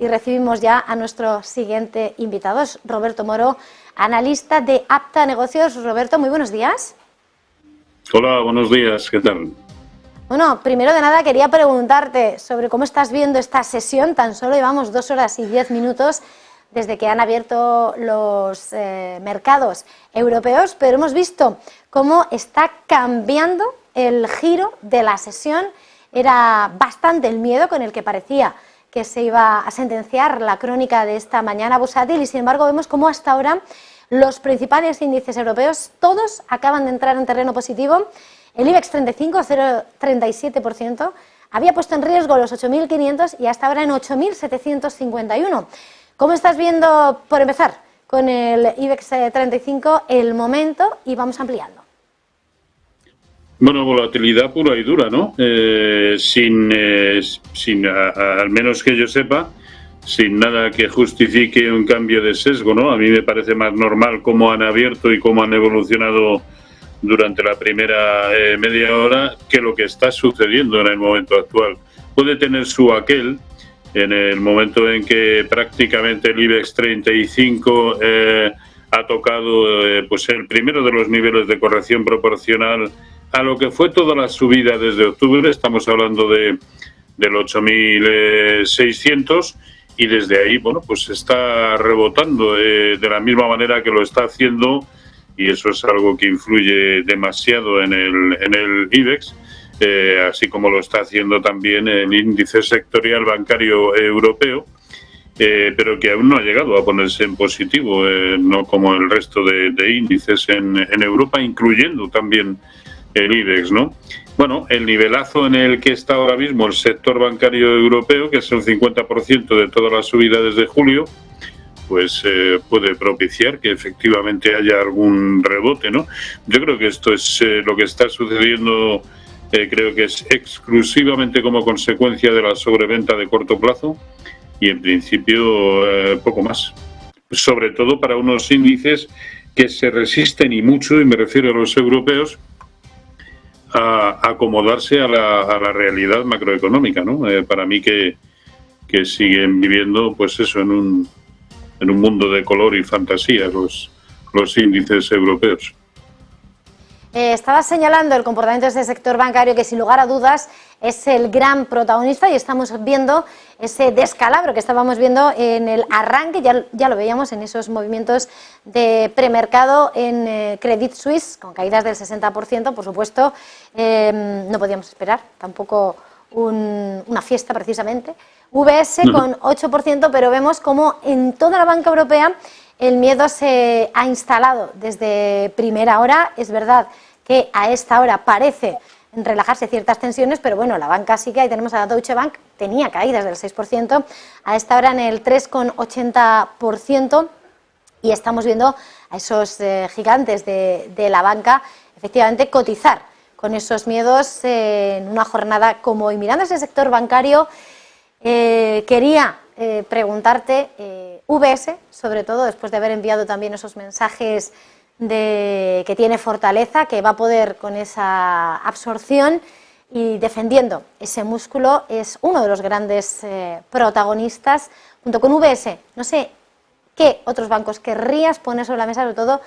y recibimos ya a nuestro siguiente invitado, es Roberto Moro, analista de Apta Negocios. Roberto, muy buenos días. Hola, buenos días, ¿qué tal? Bueno, primero de nada quería preguntarte sobre cómo estás viendo esta sesión. Tan solo llevamos 2 horas y 10 minutos desde que han abierto los mercados europeos, pero hemos visto cómo está cambiando el giro de la sesión. Era bastante el miedo con el que parecía que se iba a sentenciar la crónica de esta mañana bursátil y sin embargo vemos cómo hasta ahora los principales índices europeos todos acaban de entrar en terreno positivo. El IBEX 35, 0,37%, había puesto en riesgo los 8.500 y hasta ahora en 8.751. ¿Cómo estás viendo, por empezar, con el IBEX 35 el momento y vamos ampliando? Bueno, volatilidad pura y dura, ¿no? Al menos que yo sepa, sin nada que justifique un cambio de sesgo, ¿no? A mí me parece más normal cómo han abierto y cómo han evolucionado durante la primera media hora que lo que está sucediendo en el momento actual. Puede tener su aquel en el momento en que prácticamente el IBEX 35 ha tocado pues el primero de los niveles de corrección proporcional a lo que fue toda la subida desde octubre. Estamos hablando del 8.600 y desde ahí, bueno, pues está rebotando de la misma manera que lo está haciendo, y eso es algo que influye demasiado en el IBEX, así como lo está haciendo también el índice sectorial bancario europeo, pero que aún no ha llegado a ponerse en positivo, no como el resto de índices en Europa, incluyendo también el IBEX, ¿no? Bueno, el nivelazo en el que está ahora mismo el sector bancario europeo, que es el 50% de toda la subida desde julio, pues puede propiciar que efectivamente haya algún rebote, ¿no? Yo creo que esto es lo que está sucediendo, creo que es exclusivamente como consecuencia de la sobreventa de corto plazo y en principio poco más. Sobre todo para unos índices que se resisten y mucho, y me refiero a los europeos, a acomodarse a la realidad macroeconómica, ¿no? Para mí que siguen viviendo, pues eso, en un mundo de color y fantasía los índices europeos. Estabas señalando el comportamiento de este sector bancario que sin lugar a dudas es el gran protagonista y estamos viendo ese descalabro que estábamos viendo en el arranque, ya lo veíamos en esos movimientos de premercado en Credit Suisse con caídas del 60%, por supuesto, no podíamos esperar tampoco una fiesta precisamente. UBS con 8%, pero vemos como en toda la banca europea el miedo se ha instalado desde primera hora. Es verdad que a esta hora parece relajarse ciertas tensiones, pero bueno, la banca sí que, ahí tenemos a la Deutsche Bank, tenía caídas del 6%, a esta hora en el 3,80%, y estamos viendo a esos gigantes de la banca efectivamente cotizar con esos miedos en una jornada como hoy. Mirando ese sector bancario, quería preguntarte, UBS, sobre todo después de haber enviado también esos mensajes de que tiene fortaleza, que va a poder con esa absorción y defendiendo ese músculo, es uno de los grandes protagonistas junto con UBS. No sé qué otros bancos querrías poner sobre la mesa, sobre todo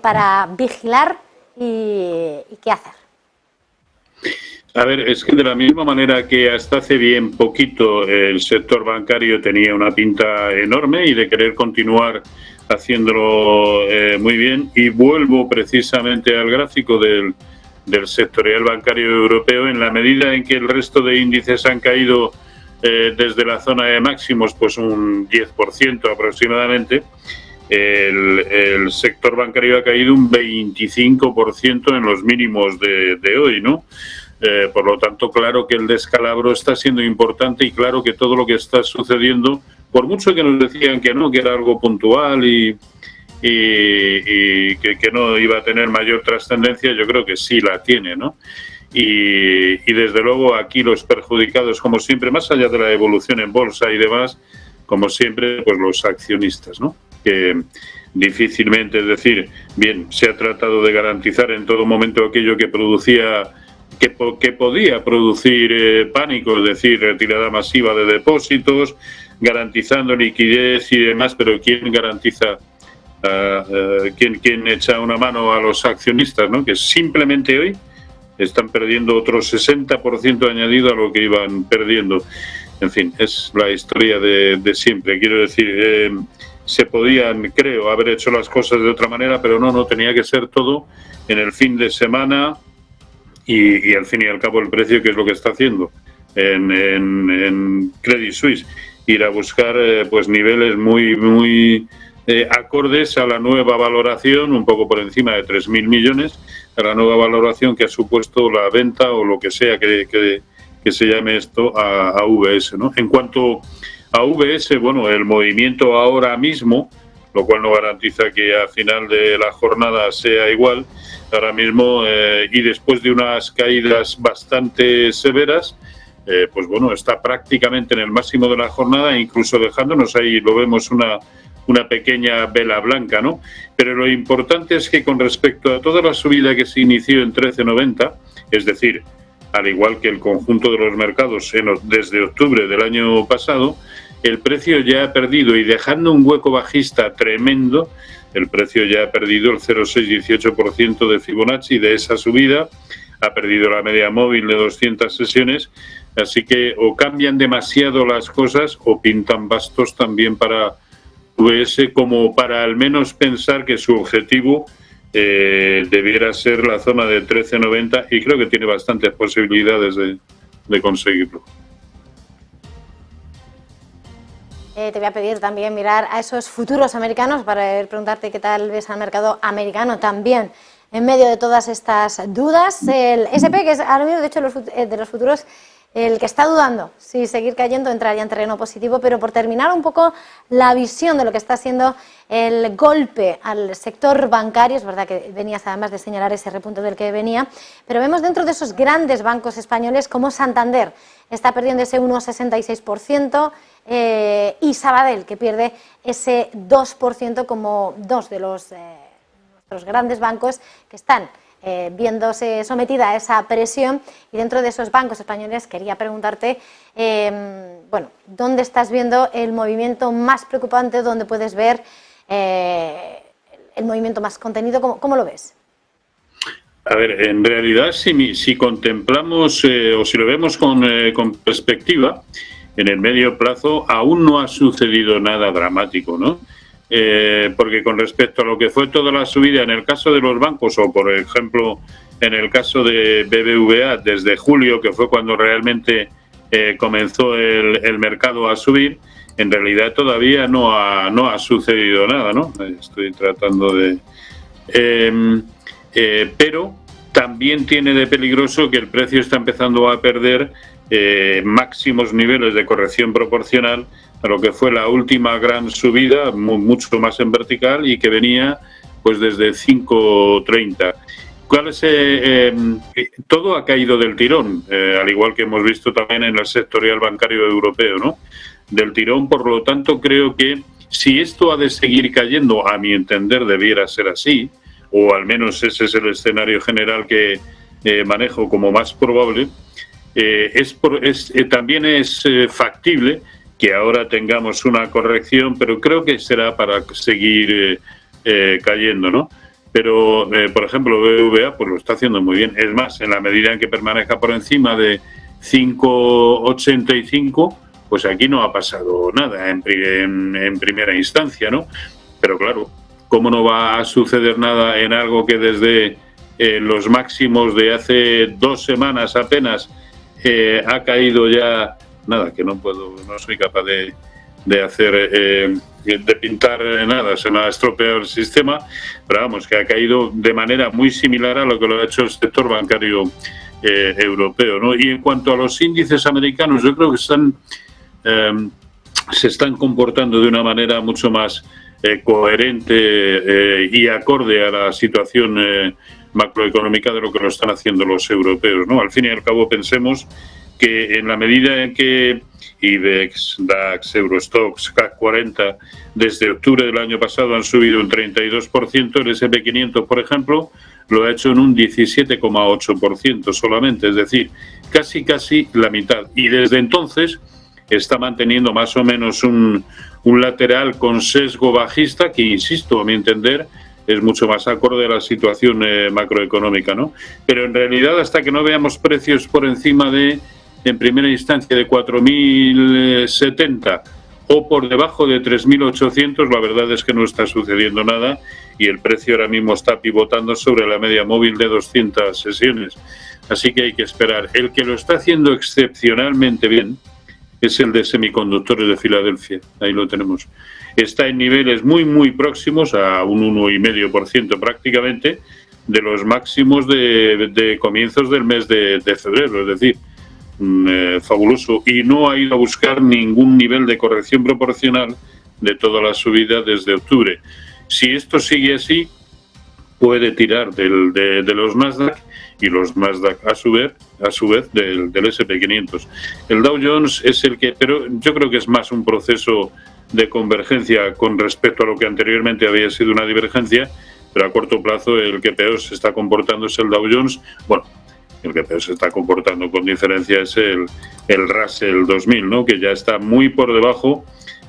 para vigilar y qué hacer. A ver, es que de la misma manera que hasta hace bien poquito el sector bancario tenía una pinta enorme y de querer continuar haciéndolo muy bien, y vuelvo precisamente al gráfico del sectorial bancario europeo, en la medida en que el resto de índices han caído desde la zona de máximos pues un 10% aproximadamente, el sector bancario ha caído un 25% en los mínimos de hoy, ¿no? Por lo tanto, claro que el descalabro está siendo importante, y claro que todo lo que está sucediendo, por mucho que nos decían que no, que era algo puntual y que no iba a tener mayor trascendencia, yo creo que sí la tiene, ¿no? Y desde luego aquí los perjudicados, como siempre, más allá de la evolución en bolsa y demás, como siempre, pues los accionistas, ¿no? Que difícilmente, es decir, bien, se ha tratado de garantizar en todo momento aquello que producía, que podía producir pánico, es decir, retirada masiva de depósitos, garantizando liquidez y demás, pero ¿quién garantiza, quién echa una mano a los accionistas, ¿no? Que simplemente hoy están perdiendo otro 60% añadido a lo que iban perdiendo. En fin, es la historia de siempre. Quiero decir, se podían, creo, haber hecho las cosas de otra manera, pero no tenía que ser todo en el fin de semana y al fin y al cabo el precio, que es lo que está haciendo en Credit Suisse, ir a buscar pues niveles muy acordes a la nueva valoración, un poco por encima de 3.000 millones, a la nueva valoración que ha supuesto la venta o lo que sea que se llame esto a VS, ¿no? En cuanto a VS, bueno, el movimiento ahora mismo, lo cual no garantiza que a final de la jornada sea igual, ahora mismo y después de unas caídas bastante severas, pues bueno, está prácticamente en el máximo de la jornada, incluso dejándonos ahí, lo vemos, una pequeña vela blanca, ¿no? Pero lo importante es que con respecto a toda la subida que se inició en 13,90, es decir, al igual que el conjunto de los mercados desde octubre del año pasado, el precio ya ha perdido, y dejando un hueco bajista tremendo, el precio ya ha perdido el 0,618% de Fibonacci de esa subida, ha perdido la media móvil de 200 sesiones, así que o cambian demasiado las cosas o pintan bastos también para VS, como para al menos pensar que su objetivo debiera ser la zona de 13,90, y creo que tiene bastantes posibilidades de conseguirlo. Te voy a pedir también mirar a esos futuros americanos para preguntarte qué tal ves al mercado americano también en medio de todas estas dudas. El S&P, que es ahora mismo, de hecho, de los futuros, el que está dudando si seguir cayendo, entraría en terreno positivo. Pero por terminar un poco la visión de lo que está siendo el golpe al sector bancario, es verdad que venías además de señalar ese repunte del que venía, pero vemos dentro de esos grandes bancos españoles como Santander está perdiendo ese 1,66%, y Sabadell, que pierde ese 2%, como dos de los grandes bancos que están viéndose sometida a esa presión. Y dentro de esos bancos españoles quería preguntarte, bueno, ¿dónde estás viendo el movimiento más preocupante? ¿Dónde puedes ver el movimiento más contenido? ¿Cómo lo ves? A ver, en realidad, si contemplamos o si lo vemos con perspectiva, en el medio plazo aún no ha sucedido nada dramático, ¿no? Porque con respecto a lo que fue toda la subida en el caso de los bancos, o por ejemplo en el caso de BBVA desde julio, que fue cuando realmente comenzó el mercado a subir, en realidad todavía no ha sucedido nada, ¿no? Estoy tratando de... pero también tiene de peligroso que el precio está empezando a perder máximos niveles de corrección proporcional a lo que fue la última gran subida, mucho más en vertical, y que venía pues desde 5,30. ¿Cuál es, todo ha caído del tirón, al igual que hemos visto también en el sectorial bancario europeo, ¿no? Del tirón. Por lo tanto, creo que si esto ha de seguir cayendo, a mi entender debiera ser así, o al menos ese es el escenario general que manejo como más probable. También es factible que ahora tengamos una corrección, pero creo que será para seguir cayendo, ¿no? Pero, por ejemplo, BBVA pues lo está haciendo muy bien. Es más, en la medida en que permanezca por encima de 5,85, pues aquí no ha pasado nada en primera instancia, ¿no? Pero claro, ¿cómo no va a suceder nada en algo que desde los máximos de hace 2 semanas apenas ha caído ya? Nada, que no soy capaz de hacer, de pintar nada, se me ha estropeado el sistema, pero vamos, que ha caído de manera muy similar a lo que lo ha hecho el sector bancario europeo, ¿no? Y en cuanto a los índices americanos, yo creo que se están comportando de una manera mucho más coherente y acorde a la situación macroeconómica de lo que lo están haciendo los europeos, ¿no? Al fin y al cabo, pensemos que en la medida en que IBEX, DAX, Eurostoxx, CAC 40 desde octubre del año pasado han subido un 32%, el S&P 500, por ejemplo, lo ha hecho en un 17,8% solamente, es decir, casi la mitad. Y desde entonces está manteniendo más o menos un lateral con sesgo bajista que, insisto, a mi entender, es mucho más acorde a la situación macroeconómica, ¿no? Pero en realidad, hasta que no veamos precios por encima de, en primera instancia, de 4.070 o por debajo de 3.800, la verdad es que no está sucediendo nada y el precio ahora mismo está pivotando sobre la media móvil de 200 sesiones. Así que hay que esperar. El que lo está haciendo excepcionalmente bien es el de semiconductores de Filadelfia. Ahí lo tenemos. Está en niveles muy próximos a un 1,5% prácticamente de los máximos de comienzos del mes de febrero. Es decir, fabuloso. Y no ha ido a buscar ningún nivel de corrección proporcional de toda la subida desde octubre. Si esto sigue así, puede tirar de los Nasdaq y los Nasdaq a su vez del S&P 500. El Dow Jones es el que, pero yo creo que es más un proceso de convergencia con respecto a lo que anteriormente había sido una divergencia, pero a corto plazo el que peor se está comportando es el Dow Jones. Bueno, el que peor se está comportando con diferencia es el Russell 2000, ¿no? Que ya está muy por debajo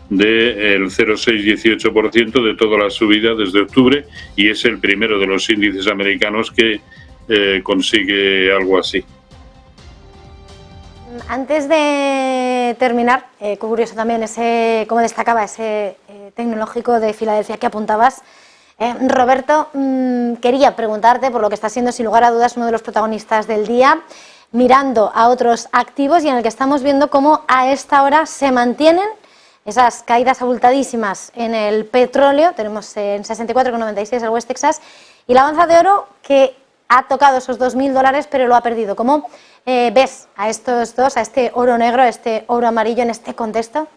del 0,618% de toda la subida desde octubre y es el primero de los índices americanos que consigue algo así. Antes de terminar, curioso también cómo destacaba ese tecnológico de Filadelfia que apuntabas. Roberto, quería preguntarte por lo que está siendo sin lugar a dudas uno de los protagonistas del día, mirando a otros activos y en el que estamos viendo cómo a esta hora se mantienen esas caídas abultadísimas en el petróleo. Tenemos en 64,96 el West Texas y la onza de oro que ha tocado esos $2.000 pero lo ha perdido. ¿Cómo ves a estos dos, a este oro negro, a este oro amarillo en este contexto?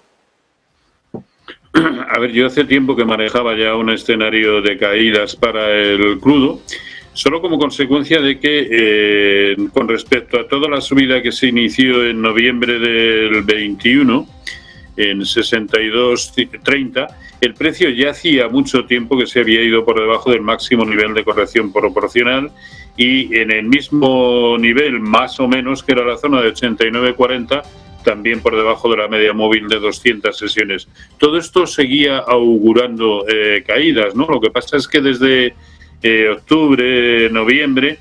A ver, yo hace tiempo que manejaba ya un escenario de caídas para el crudo, solo como consecuencia de que con respecto a toda la subida que se inició en noviembre del 21, en 62,30, el precio ya hacía mucho tiempo que se había ido por debajo del máximo nivel de corrección proporcional y en el mismo nivel, más o menos, que era la zona de 89,40, también por debajo de la media móvil de 200 sesiones. Todo esto seguía augurando caídas, ¿no? Lo que pasa es que desde octubre, noviembre,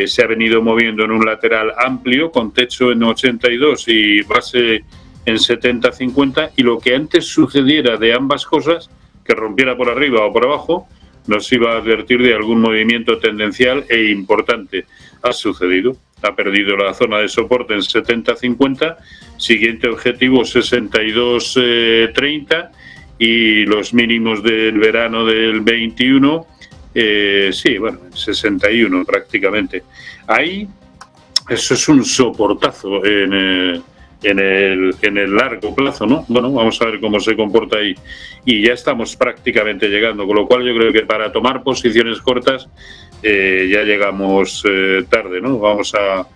se ha venido moviendo en un lateral amplio, con techo en 82 y base en 70,50, y lo que antes sucediera de ambas cosas, que rompiera por arriba o por abajo, nos iba a advertir de algún movimiento tendencial e importante. Ha sucedido. Ha perdido la zona de soporte en 70,50, siguiente objetivo 62,30 y los mínimos del verano del 21, sí, bueno, 61 prácticamente. Ahí, eso es un soportazo en el largo plazo, ¿no? Bueno, vamos a ver cómo se comporta ahí. Y ya estamos prácticamente llegando, con lo cual yo creo que para tomar posiciones cortas ya llegamos tarde, ¿no? Vamos a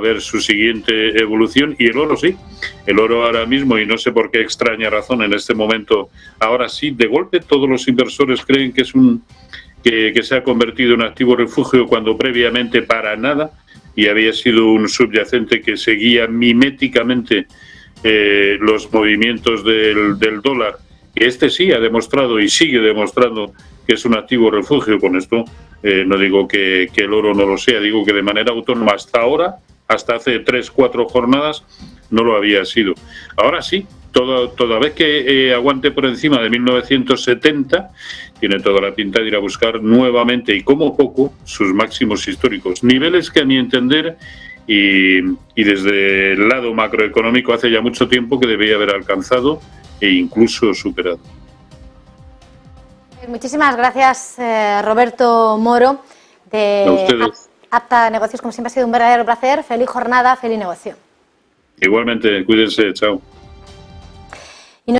ver su siguiente evolución. Y el oro, sí, el oro ahora mismo, y no sé por qué extraña razón en este momento, ahora sí, de golpe todos los inversores creen que es que se ha convertido en activo refugio cuando previamente para nada, y había sido un subyacente que seguía miméticamente los movimientos del dólar. Este sí ha demostrado y sigue demostrando que es un activo refugio. Con esto no digo que el oro no lo sea, digo que de manera autónoma hasta ahora, hasta hace 3-4 jornadas, no lo había sido. Ahora sí, toda vez que aguante por encima de 1970, tiene toda la pinta de ir a buscar nuevamente y como poco sus máximos históricos. Niveles que a mi entender y desde el lado macroeconómico hace ya mucho tiempo que debía haber alcanzado e incluso superado. Muchísimas gracias, Roberto Moro, de Apta Negocios. Como siempre ha sido un verdadero placer. Feliz jornada, feliz negocio. Igualmente, cuídense, chao.